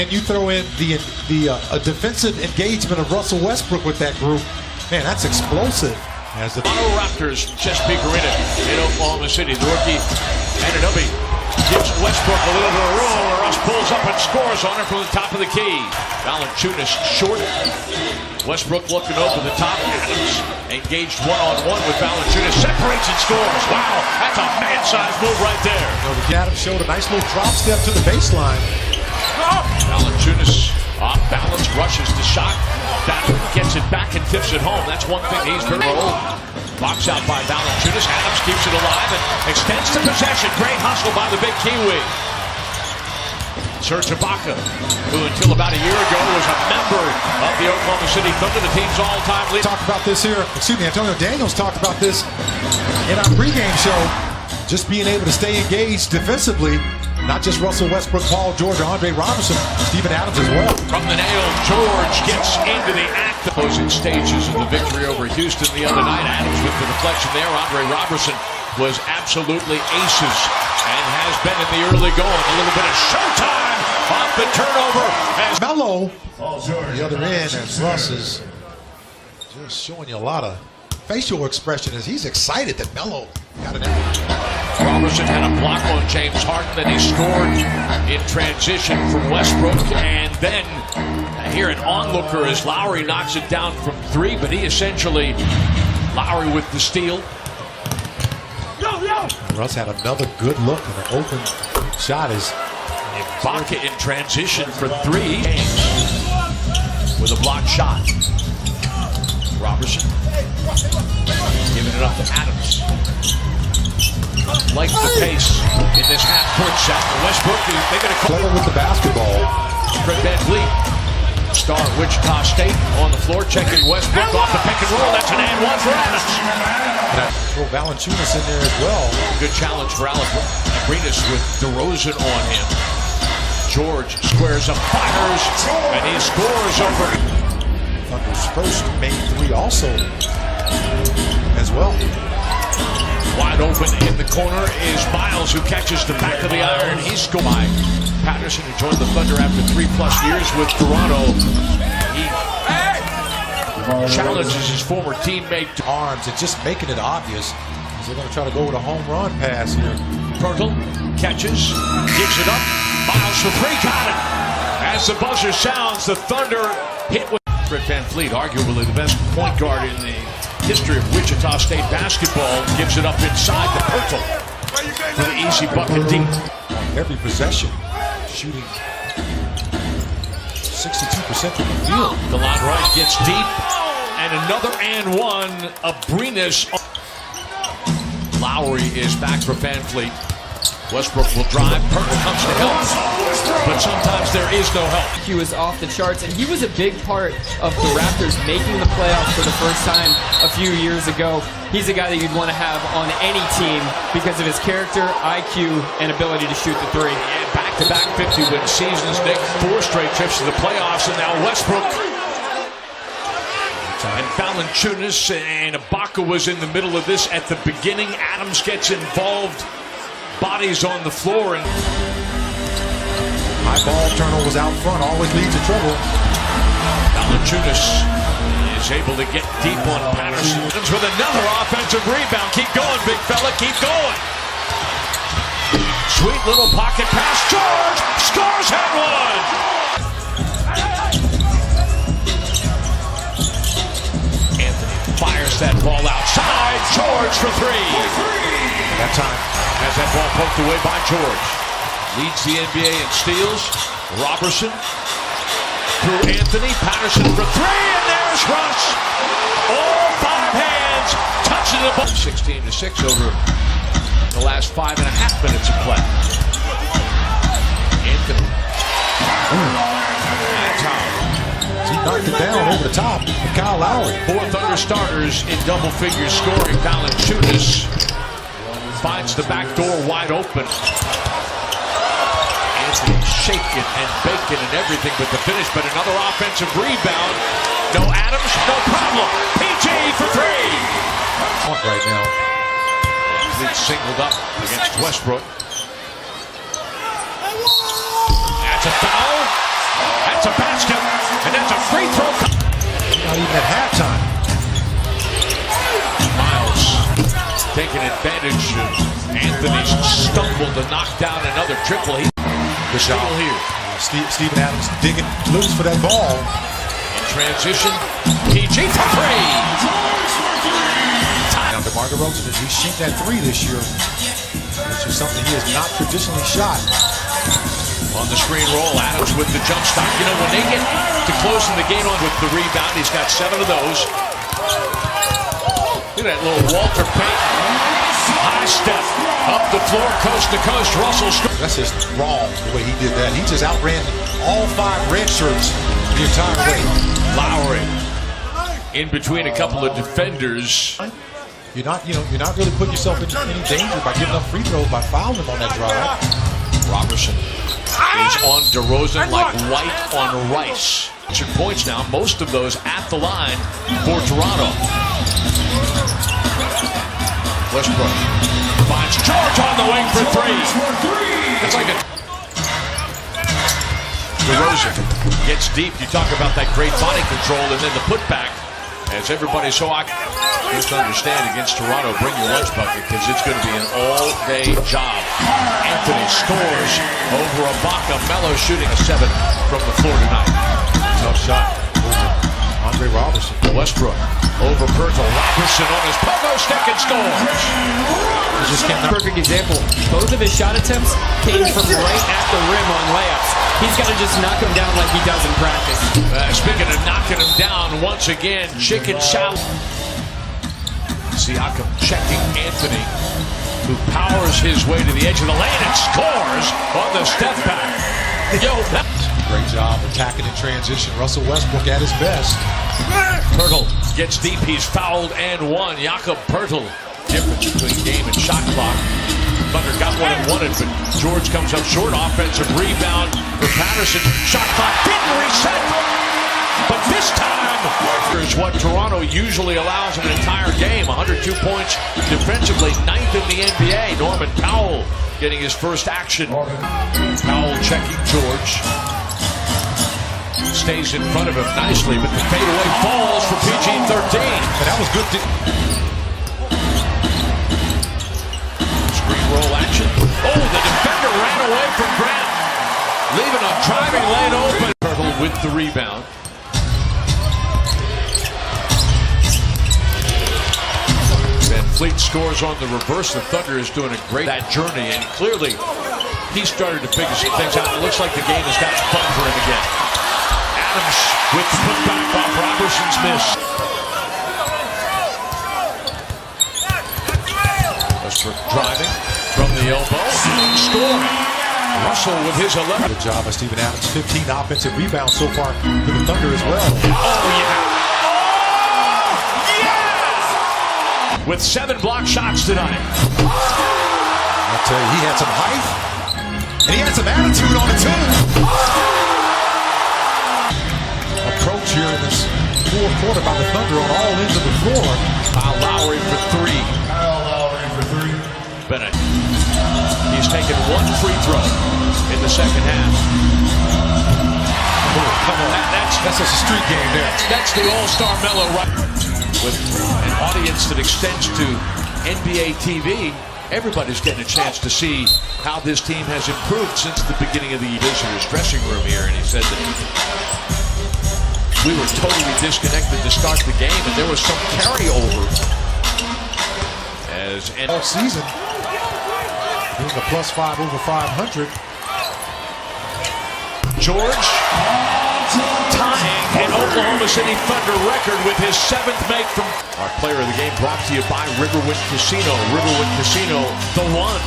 And you throw in the defensive engagement of Russell Westbrook with that group, man, that's explosive. As the Raptors, Chesapeake Arena in Oklahoma City, the rookie Anunoby gives Westbrook a little bit of room. Russ pulls up and scores on it from the top of the key. Valanciunas short. Westbrook looking over the top. Adams engaged one-on-one with Valanciunas. Separates and scores. Wow, that's a man-sized move right there. Adams showed a nice little drop step to the baseline. Valanciunas off balance, rushes the shot. Battle gets it back and tips it home. That's one thing he's very old. Box out by Valanciunas. Adams keeps it alive and extends the possession. Great hustle by the big Kiwi. Serge Ibaka, who until about a year ago was a member of the Oklahoma City Thunder, the team's all-time leader. Talked about this here. Antonio Daniels talked about this in our pregame show. Just being able to stay engaged defensively. Not just Russell Westbrook, Paul George, Andre Robertson, Steven Adams as well. From the nail, George gets into the act. The closing stages of the victory over Houston the other night. Adams with the deflection there. Andre Robertson was absolutely aces and has been in the early going. A little bit of showtime off the turnover. As Melo, the other end, and Russ is just showing you a lot of facial expression as he's excited that Melo got it. Robertson had a block on James Harden, then he scored in transition from Westbrook, and then here an onlooker as Lowry knocks it down from three, but he essentially, Lowry with the steal. Russ had another good look and an open shot. Is Ibaka in transition for three with a blocked shot. Robertson giving it up to Adams. Like the pace in this half-court set. Westbrook, they're going to clever with the basketball. Fred VanVleet, star of Wichita State, on the floor, checking Westbrook off the pick and roll. That's an and one for Adams. Throw Valanciunas in there as well. Good challenge for Abrinas with DeRozan on him. George squares up, fires, and he scores over. Thunder's first main three also as well. Wide open in the corner is Miles, who catches the back of the iron. He's scored by Patterson, who joined the Thunder after 3+ years with Toronto. He challenges his former teammate to arms and just making it obvious. They're going to try to go with a home run pass here. Pirtle catches, gives it up. Miles for three, got it. As the buzzer sounds, the Thunder hit with Fred VanVleet, arguably the best point guard in the history of Wichita State basketball, gives it up inside the Pirtle for the easy bucket deep. Every possession, shooting 62% from the field. Delon Wright gets deep, and another and one. Abrinas. Lowry is back for VanVleet. Westbrook will drive. Pirtle comes to help, but sometimes there is no help. He was off the charts, and he was a big part of the Raptors making the playoffs for the first time a few years ago. He's a guy that you'd want to have on any team because of his character, IQ, and ability to shoot the three. And back-to-back 50-win seasons, Nick. 4 straight trips to the playoffs, and now Westbrook. And Valanciunas and Ibaka was in the middle of this at the beginning. Adams gets involved. Bodies on the floor, and high ball turnovers out front always leads to trouble. Valanciunas is able to get deep on Patterson with another offensive rebound. Keep going, big fella, keep going. Sweet little pocket pass. George scores and one. Anthony fires that ball outside. George for three. That time. Has that ball poked away by George. Leads the NBA in steals. Robertson through Anthony. Patterson for three, and there's Russ. All 5 hands touching the ball. 16-6 over the last 5.5 minutes of play. Anthony. That's how. He knocked it down over the top of Kyle Lowry. 4 Thunder starters in double figures scoring. Valanciunas finds the back door wide open. Anthony shaking and baking and everything but the finish, but another offensive rebound. No Adams, no problem. PG for three. Right now. He's singled up against Westbrook. That's a foul. at halftime. Miles taking advantage of Anthony's stumble to knock down another triple. Good shot here. Steven Adams digging loose for that ball. In transition, PG for three. Now DeMar DeRozan, he shot that three this year, which is something he has not traditionally shot. On the screen roll, Adams with the jump stop. You know, when they get to closing the game on with the rebound, he's got 7 of those. Look at that little Walter Payton. High step, up the floor, coast to coast. Russell. That's just wrong, the way he did that. He just outran all 5 red shirts the entire way. Lowry in between a couple of defenders. You're not really putting yourself in any danger by giving up free throws, by fouling him on that drive. Robertson is on DeRozan like white on rice. Points now, most of those at the line for Toronto. Westbrook finds George on the wing for 3. It's like a DeRozan gets deep. You talk about that great body control and then the putback. As everybody's so just understand against Toronto, bring your lunch bucket because it's going to be an all-day job. Anthony scores over Ibaka. Melo shooting a 7 from the floor tonight. Tough shot. Andre Robertson. Westbrook over Pirtle. Robertson on his pogo stick and scores. Perfect example. Both of his shot attempts came from right at the rim on layups. He's got to just knock him down like he does in practice. Speaking of knocking him down, once again, chicken salad. Siakam checking Anthony, who powers his way to the edge of the lane and scores on the step back. Great job attacking in transition. Russell Westbrook at his best. Pirtle gets deep. He's fouled and won. Jakob Pirtle. Difference between game and shot clock. Thunder got what it wanted, but George comes up short. Offensive rebound for Patterson. Shot clock didn't reset. But this time is what Toronto usually allows in an entire game. 102 points defensively, 9th in the NBA. Norman Powell getting his first action. Powell checking George. Stays in front of him nicely, but the fadeaway falls for PG-13. And that was good. Screen roll action. Oh, the defender ran away from Grant, leaving a driving lane open. Pirtle with the rebound. Van Fleet scores on the reverse. The Thunder is doing a great that journey, and clearly he started to figure some things out. It looks like the game has got fun for him again. Adams with the putback off Robertson's miss. Westbrook driving from the elbow, scoring. Russell with his 11. Good job by Steven Adams. 15 offensive rebounds so far for the Thunder as well. Oh, yeah. With 7 block shots tonight. I'll tell you, he had some height, and he had some attitude on it too. Approach here in this fourth quarter by the Thunder on all ends of the floor. Kyle Lowry for 3. Bennett. He's taken 1 free throw in the second half. Oh, come on, that's just a street game there. That's the all-star Melo right. With an audience that extends to NBA TV, everybody's getting a chance to see how this team has improved since the beginning of the visitors' dressing room here. And he said that we were totally disconnected to start the game, and there was some carryover. All season, being a +5 over 500. George tying an Oklahoma City Thunder record with his 7th make from our player of the game, brought to you by Riverwind Casino. Riverwind Casino, the one.